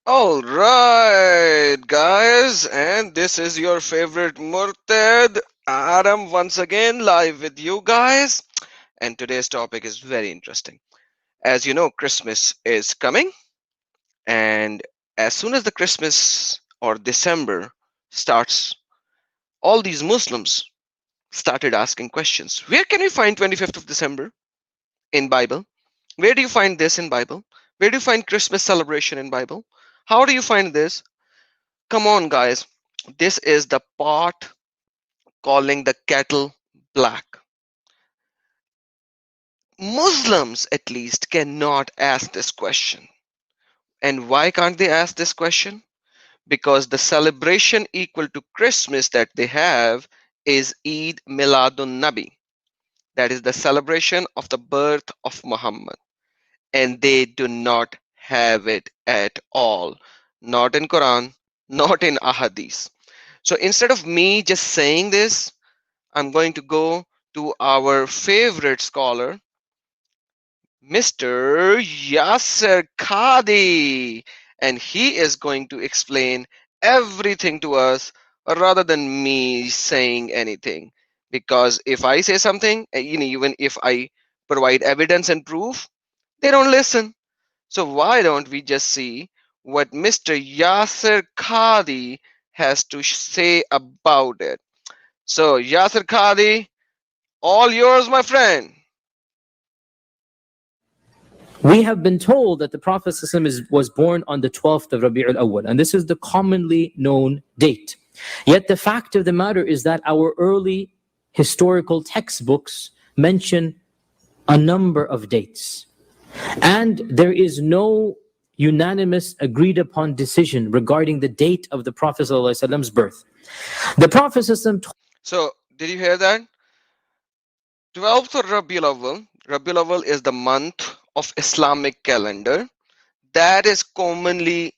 All right, guys, and this is your favorite Murtad Adam once again live with you guys. And today's topic is very interesting. As you know, Christmas is coming, and as soon as the Christmas or December starts, all these Muslims started asking questions. Where can we find 25th of December in Bible? Where do you find this in Bible? Where do you find Christmas celebration in Bible? How do you find this? Come on, guys. This is the part calling the kettle black. Muslims, at least, cannot ask this question. And why can't they ask this question? Because the celebration equal to Christmas that they have is Eid Miladun Nabi. That is the celebration of the birth of Muhammad. And they do not have it at all. Not in Quran, not in Ahadith. So instead of me just saying this, I'm going to go to our favorite scholar, Mr. Yasser Khadi, and he is going to explain everything to us rather than me saying anything. Because if I say something, even if I provide evidence and proof, they don't listen. So why don't we just see what Mr. Yasser Khadi has to say about it? So Yasser Khadi, all yours, my friend. We have been told that the Prophet was born on the 12th of Rabi'ul Awwal, and this is the commonly known date. Yet the fact of the matter is that our early historical textbooks mention a number of dates. And there is no unanimous agreed upon decision regarding the date of the Prophet ﷺ's birth. The Prophet ﷺ So did you hear that? 12th of Rabiul Awwal. Rabiul Awwal is the month of Islamic calendar that is commonly,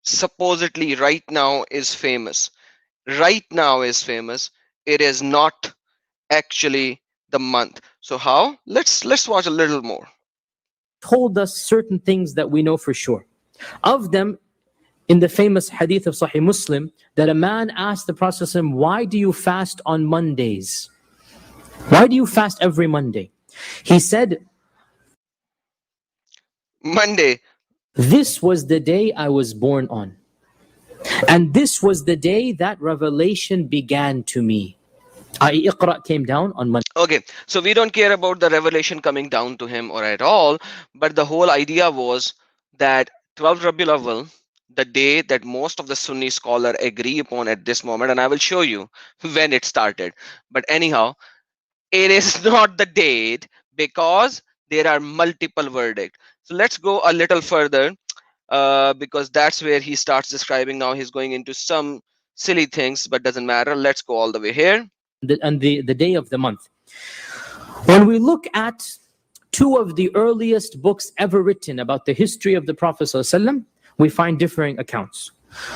supposedly right now is famous. Right now is famous. It is not actually the month. So how? Let's watch a little more. told us certain things that we know for sure. Of them, in the famous hadith of Sahih Muslim, that a man asked the Prophet ﷺ, why do you fast on Mondays? Why do you fast every Monday? He said, Monday. this was the day I was born on. And this was the day that revelation began to me. I.e. Iqra came down on Monday. Okay, so we don't care about the revelation coming down to him or at all, but the whole idea was that 12th Rabiul Awwal, the day that most of the Sunni scholar agree upon at this moment, and I will show you when it started. But anyhow, it is not the date because there are multiple verdicts. So let's go a little further because that's where he starts describing. Now he's going into some silly things, but doesn't matter. Let's go all the way here. The day of the month. When we look at two of the earliest books ever written about the history of the Prophet ﷺ, we find differing accounts.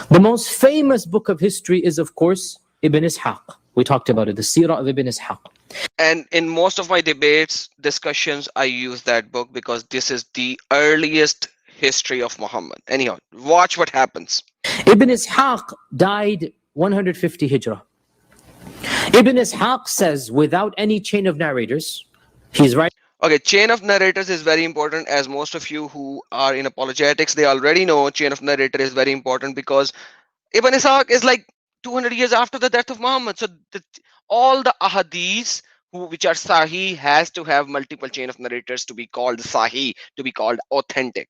The most famous book of history is, of course, Ibn Ishaq. We talked about it, the Seerah of Ibn Ishaq. And in most of my debates, discussions, I use that book because this is the earliest history of Muhammad. Anyhow, watch what happens. Ibn Ishaq died 150 Hijrah. Ibn Ishaq says, without any chain of narrators, he's right. Okay, chain of narrators is very important, as most of you who are in apologetics, they already know chain of narrator is very important because Ibn Ishaq is like 200 years after the death of Muhammad. So all the ahadiths which are sahih has to have multiple chain of narrators to be called sahih, to be called authentic.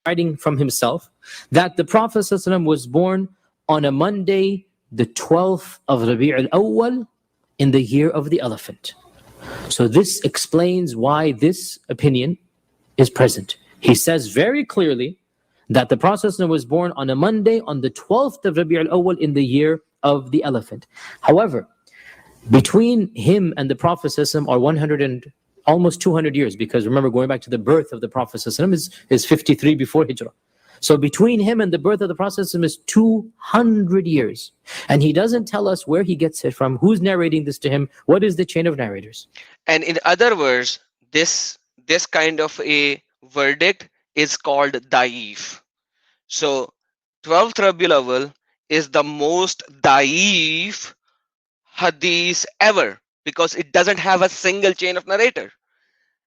Writing from himself that the Prophet ﷺ was born on a Monday, the 12th of Rabi'ul Awwal, in the year of the elephant. So this explains why this opinion is present. He says very clearly that the Prophet ﷺ was born on a Monday, on the 12th of Rabi'ul Awwal, in the year of the elephant. However, between him and the Prophet ﷺ are 100 and almost 200 years, because remember, going back to the birth of the Prophet ﷺ is 53 before Hijrah. So between him and the birth of the Prophet ﷺ is 200 years. And he doesn't tell us where he gets it from, who's narrating this to him, what is the chain of narrators. And in other words, this kind of a verdict is called daif. So 12th Rabiul Awwal is the most daif hadith ever because it doesn't have a single chain of narrator.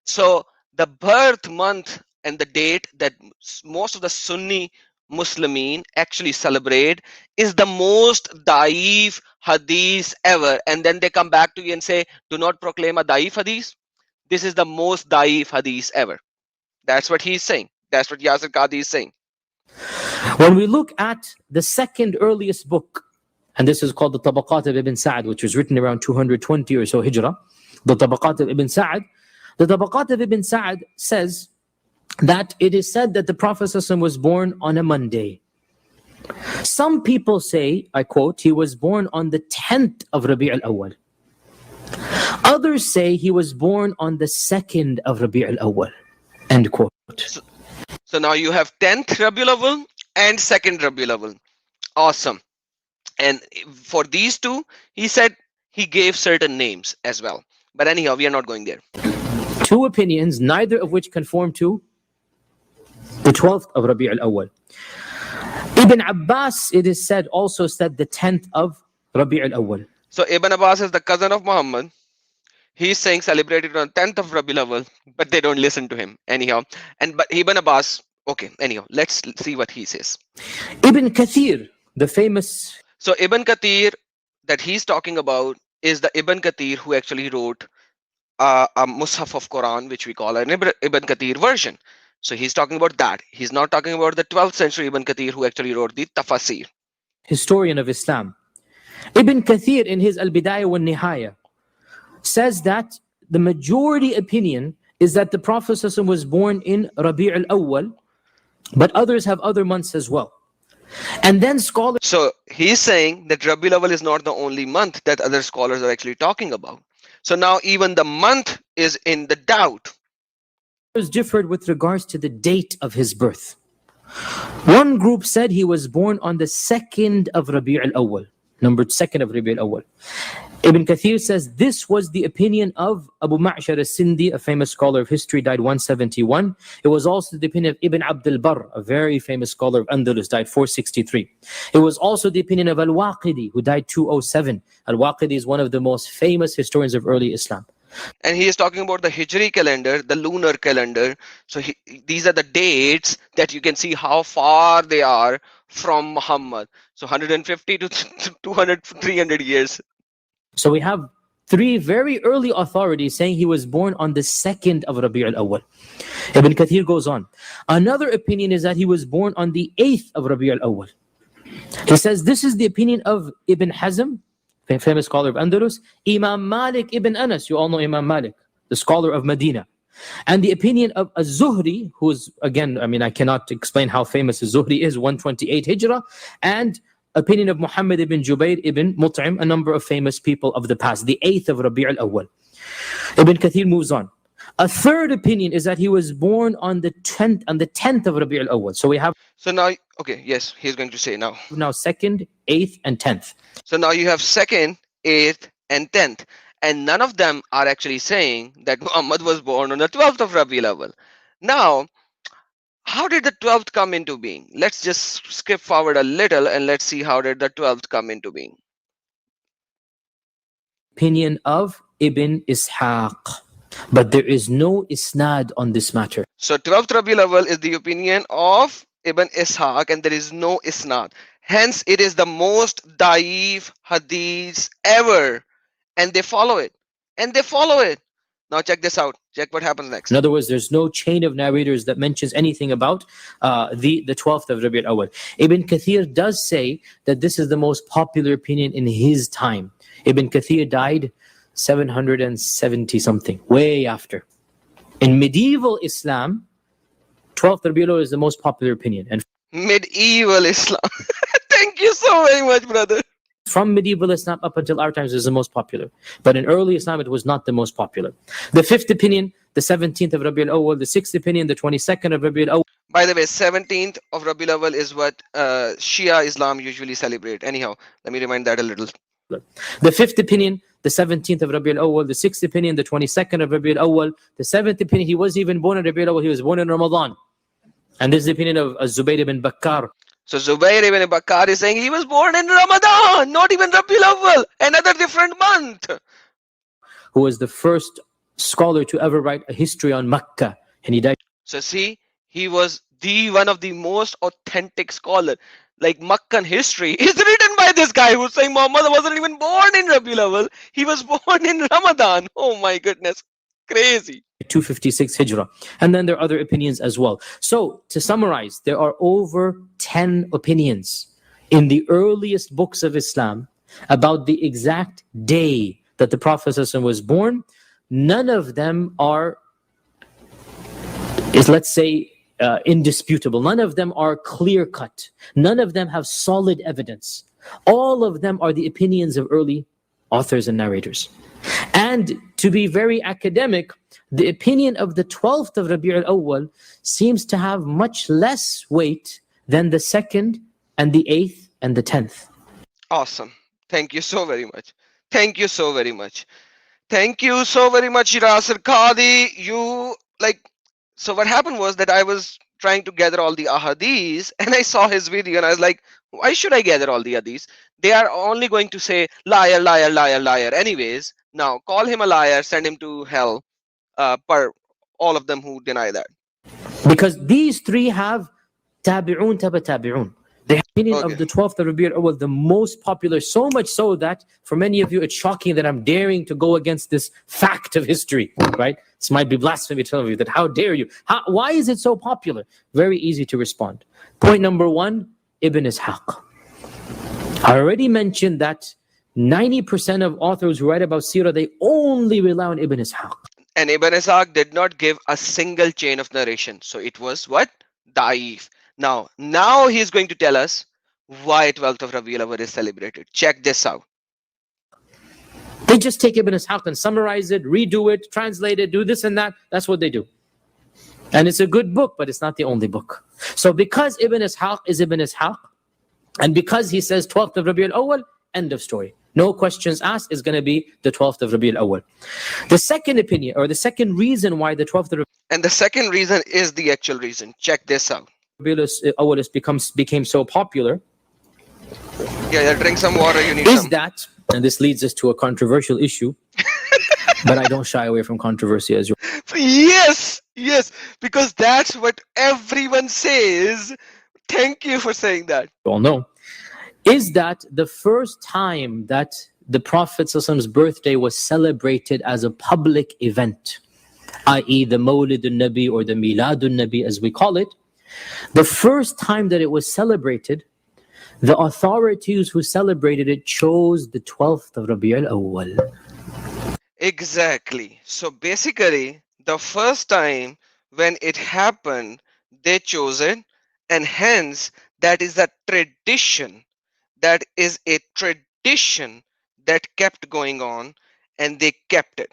So the birth month and the date that most of the Sunni Muslimin actually celebrate is the most daif hadith ever. And then they come back to you and say, do not proclaim a daif hadith. This is the most daif hadith ever. That's what he's saying. That's what Yasir Qadi is saying. When we look at the second earliest book, and this is called the Tabaqat of Ibn Sa'd, which was written around 220 or so Hijrah, the Tabaqat of Ibn Sa'd. The Tabaqat of Ibn Sa'd says that it is said that the Prophet ﷺ was born on a Monday. Some people say, I quote, he was born on the 10th of Rabi' al-Awwal. Others say he was born on the 2nd of Rabi' al-Awwal. End quote. So now you have 10th Rabiul Awwal and 2nd Rabiul Awwal. Awesome. And for these two, he said he gave certain names as well. But anyhow, we are not going there. Two opinions, neither of which conform to the 12th of Rabi' al-Awwal. Ibn Abbas, it is said, also said the 10th of Rabi' al-Awwal. So Ibn Abbas is the cousin of Muhammad. He's saying celebrated on 10th of Rabiul Awwal, but they don't listen to him. Anyhow, but Ibn Abbas, okay, anyhow, let's see what he says. Ibn Kathir, the famous... So Ibn Kathir that he's talking about is the Ibn Kathir who actually wrote a Mus'haf of Quran, which we call an Ibn Kathir version. So he's talking about that. He's not talking about the 12th century Ibn Kathir who actually wrote the Tafasir. Historian of Islam. Ibn Kathir in his Al-Bidayah wa Nihaya says that the majority opinion is that the Prophet ﷺ was born in Rabi' al-Awwal, but others have other months as well. And then scholars... So he's saying that Rabiul Awwal is not the only month that other scholars are actually talking about. So now even the month is in the doubt. differed with regards to the date of his birth. One group said he was born on the 2nd of Rabi' al-Awwal, numbered 2nd of Rabi' al-Awwal. Ibn Kathir says this was the opinion of Abu Ma'shar al-Sindi, a famous scholar of history, died 171. It was also the opinion of Ibn Abd al-Barr, a very famous scholar of Andalus, died 463. It was also the opinion of Al-Waqidi, who died 207. Al-Waqidi is one of the most famous historians of early Islam. And he is talking about the Hijri calendar, the lunar calendar. So these are the dates that you can see how far they are from Muhammad. So 150 to 200, 300 years. So we have three very early authorities saying he was born on the 2nd of Rabi' al-Awwal. Ibn Kathir goes on. Another opinion is that he was born on the 8th of Rabi' al-Awwal. He says this is the opinion of Ibn Hazm, famous scholar of Andalus, Imam Malik ibn Anas, you all know Imam Malik, the scholar of Medina, and the opinion of Az-Zuhri, who is, again, I cannot explain how famous Az-Zuhri is, 128 Hijrah, and opinion of Muhammad ibn Jubayr ibn Mut'im, a number of famous people of the past, the 8th of Rabi' al-Awwal. Ibn Kathir moves on. A third opinion is that he was born on the 10th of Rabi' al-Awwal. So we have... So now, okay, yes, he's going to say now. Now 2nd, 8th, and 10th. So now you have 2nd, 8th, and 10th. And none of them are actually saying that Muhammad was born on the 12th of Rabiul Awwal. Now, how did the 12th come into being? Let's just skip forward a little and let's see how did the 12th come into being. Opinion of Ibn Ishaq. But there is no isnad on this matter. So 12th Rabiul Awwal is the opinion of Ibn Ishaq and there is no isnad. Hence, it is the most daif hadith ever. And they follow it. And they follow it. Now check this out. Check what happens next. In other words, there's no chain of narrators that mentions anything about the 12th of Rabi' al-Awwal. Ibn Kathir does say that this is the most popular opinion in his time. Ibn Kathir died 770 something, way after. In medieval Islam, 12th Rabi' al-Awwal is the most popular opinion. And medieval Islam. Thank you so very much, brother. From medieval Islam up until our times is the most popular. But in early Islam, it was not the most popular. The 5th opinion, the 17th of Rabi' al-Awwal, the 6th opinion, the 22nd of Rabi' al-Awwal. By the way, 17th of Rabiul Awwal is what Shia Islam usually celebrate. Anyhow, let me remind that a little. The 5th opinion, the 17th of Rabi' al-Awwal, the 6th opinion, the 22nd of Rabi' al-Awwal, the 7th opinion, he wasn't even born in Rabi' al-Awwal, he was born in Ramadan. And this is the opinion of Zubayr ibn Bakkar. So Zubair ibn Bakar is saying he was born in Ramadan, not even Rabiul Awwal, another different month. who was the first scholar to ever write a history on Mecca, and he died So see, he was the one of the most authentic scholar. Like Makkan history is written by this guy who's saying Muhammad wasn't even born in Rabiul Awwal. He was born in Ramadan. Oh my goodness. Crazy. 256 Hijrah. And then there are other opinions as well. So, to summarize, there are over 10 opinions in the earliest books of Islam about the exact day that the Prophet ﷺ was born. None of them are, let's say, indisputable. None of them are clear cut. None of them have solid evidence. All of them are the opinions of early authors and narrators. And to be very academic, the opinion of the 12th of Rabi' al-Awwal seems to have much less weight than the 2nd and the 8th and the 10th. Awesome. Thank you so very much. Thank you so very much. Thank you so very much, Yasir Qadi. You like so what happened was that I was trying to gather all the ahadis and I saw his video and I was like, why should I gather all the hadiths? They are only going to say liar, liar, liar, liar. Anyways, now call him a liar, send him to hell, per all of them who deny that. Because these three have tabi'un taba tabi'un. The opinion of Okay. the 12th of Rabi' al-Awwal, the most popular, so much so that for many of you it's shocking that I'm daring to go against this fact of history, right? This might be blasphemy to tell you that how dare you? Why is it so popular? Very easy to respond. Point number one, Ibn Ishaq. I already mentioned that 90% of authors who write about Sirah, they only rely on Ibn Ishaq. And Ibn Ishaq did not give a single chain of narration. So it was what? Daif. Now he's going to tell us why 12th of Rabiul Awwal is celebrated. Check this out. They just take Ibn Ishaq and summarize it, redo it, translate it, do this and that. That's what they do. And it's a good book, but it's not the only book. So because Ibn Ishaq is Ibn Ishaq, and because he says 12th of Rabiul Awwal, end of story. No questions asked, is going to be the 12th of Rabiul Awwal. The second opinion, or the second reason why the 12th of And the second reason is the actual reason. Check this out. Rabiul Awwal became so popular Yeah, drink some water. You need is some. that, and this leads us to a controversial issue, but I don't shy away from controversy as you Yes, because that's what everyone says. Thank you for saying that. all know, is that the first time that the Prophet's birthday was celebrated as a public event, i.e. the Mawlid al-Nabi or the Milad al-Nabi as we call it, the first time that it was celebrated, the authorities who celebrated it chose the 12th of Rabi' al-Awwal. Exactly. So basically, the first time when it happened, they chose it, and hence that is a tradition. That is a tradition that kept going on, and they kept it.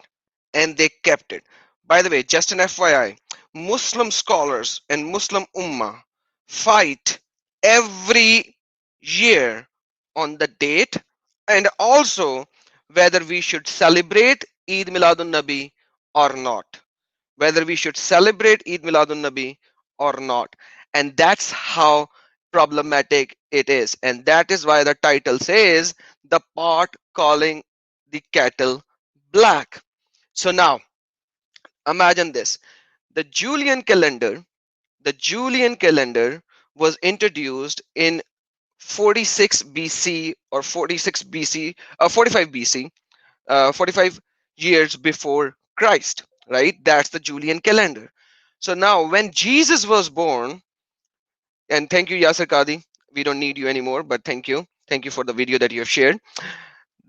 And they kept it. By the way, just an FYI, Muslim scholars and Muslim Ummah fight every year on the date and also whether we should celebrate Eid Miladun Nabi or not. Whether we should celebrate Eid Miladun Nabi or not. And that's how problematic it is. And that is why the title says the pot calling the kettle black. So now imagine this. The Julian calendar, the Julian calendar was introduced in 46 BC or 46 BC, 45 BC, 45 years before Christ, right? That's the Julian calendar. So now when Jesus was born, and thank you, Yasir Kadi, we don't need you anymore, but thank you. Thank you for the video that you have shared.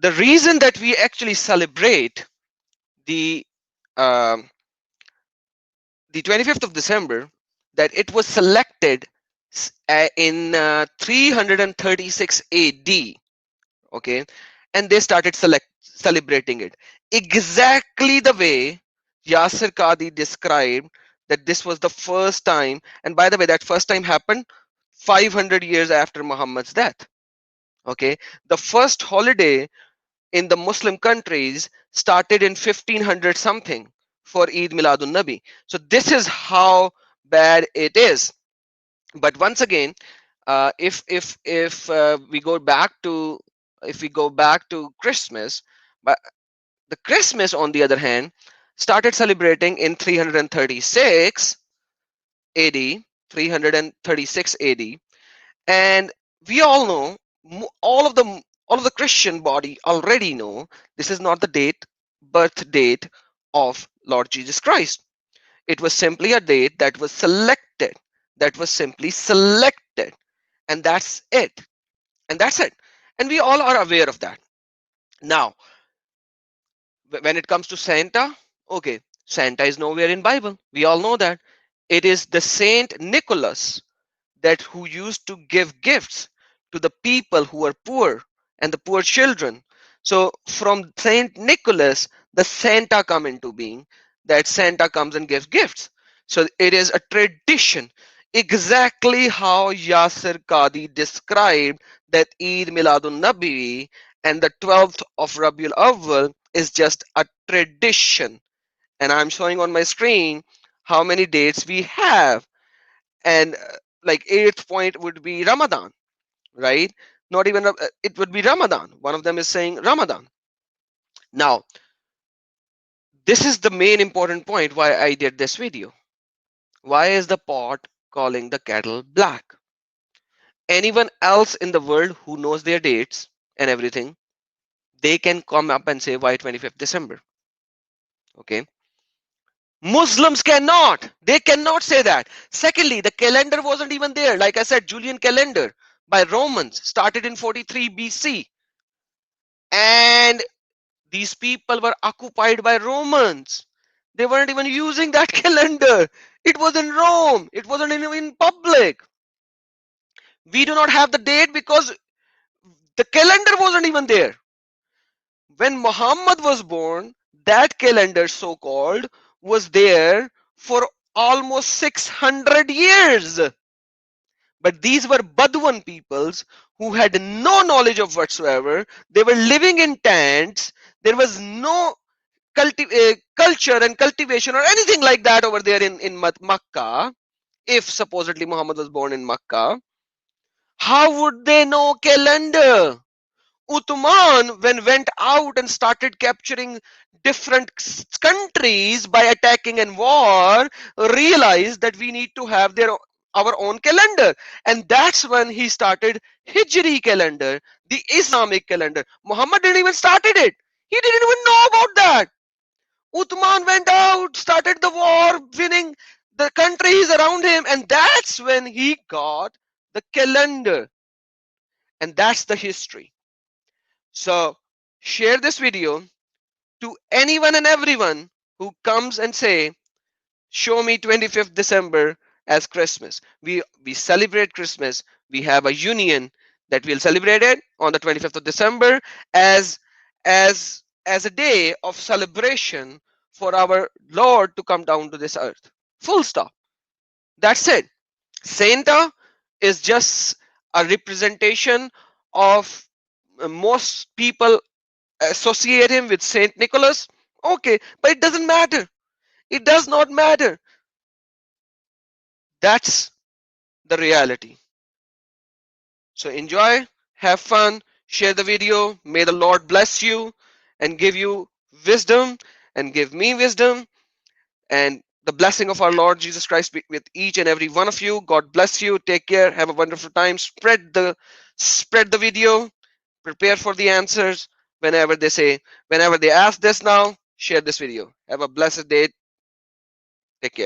The reason that we actually celebrate the um, the 25th of December, that it was selected in 336 AD, okay, and they started celebrating it exactly the way Yasir Qadi described, that this was the first time, and by the way that first time happened 500 years after Muhammad's death. Okay, the first holiday in the Muslim countries started in 1500 something for Eid Miladun Nabi. So this is how bad it is. But once again, If we go back to, Christmas, but the Christmas, on the other hand, started celebrating in 336 AD, 336 AD, and we all know, all of the Christian body already know, this is not the birth date of Lord Jesus Christ. It was simply a date that was selected, that was simply selected, and that's it. And that's it. And we all are aware of that. Now, when it comes to Santa, okay, Santa is nowhere in Bible. We all know that. It is the Saint Nicholas that who used to give gifts to the people who are poor and the poor children. So from Saint Nicholas, the Santa come into being, that Santa comes and gives gifts. So it is a tradition, exactly how Yasir Qadi described that Eid Miladun Nabi and the 12th of Rabiul Awwal is just a tradition. And I'm showing on my screen how many dates we have. And like eighth point would be Ramadan, right? Not even it would be Ramadan. One of them is saying Ramadan. Now, this is the main important point why I did this video. Why is the pot calling the kettle black? Anyone else in the world who knows their dates and everything, they can come up and say why 25th December. Okay. Muslims cannot. They cannot say that. Secondly, the calendar wasn't even there. Like I said, Julian calendar by Romans started in 43 BC. And these people were occupied by Romans. They weren't even using that calendar. It was in Rome. It wasn't even in public. We do not have the date because the calendar wasn't even there. When Muhammad was born, that calendar, so called, was there for almost 600 years. But these were Badwan peoples who had no knowledge of whatsoever. They were living in tents. There was no culture and cultivation or anything like that over there in Makkah. If supposedly Muhammad was born in Makkah, how would they know calendar? Uthman, when went out and started capturing different countries by attacking and war, realized that we need to have our own calendar, and that's when he started Hijri calendar, the Islamic calendar. Muhammad didn't even started it. He didn't even know about that. Uthman went out, started the war, winning the countries around him, and that's when he got the calendar, and that's the history. So share this video to anyone and everyone who comes and say, show me 25th December as Christmas. We celebrate Christmas. We have a union that we'll celebrate it on the 25th of December as as a day of celebration for our Lord to come down to this earth. Full stop. That's it. Santa is just a representation of most people associate him with Saint Nicholas. Okay, but it doesn't matter. It does not matter. That's the reality. So enjoy, have fun, share the video. May the Lord bless you and give you wisdom and give me wisdom, and the blessing of our Lord Jesus Christ be with each and every one of you. God bless you. Take care. Have a wonderful time. Spread the video. Prepare for the answers whenever they ask this now. Share this video. Have a blessed day. Take care.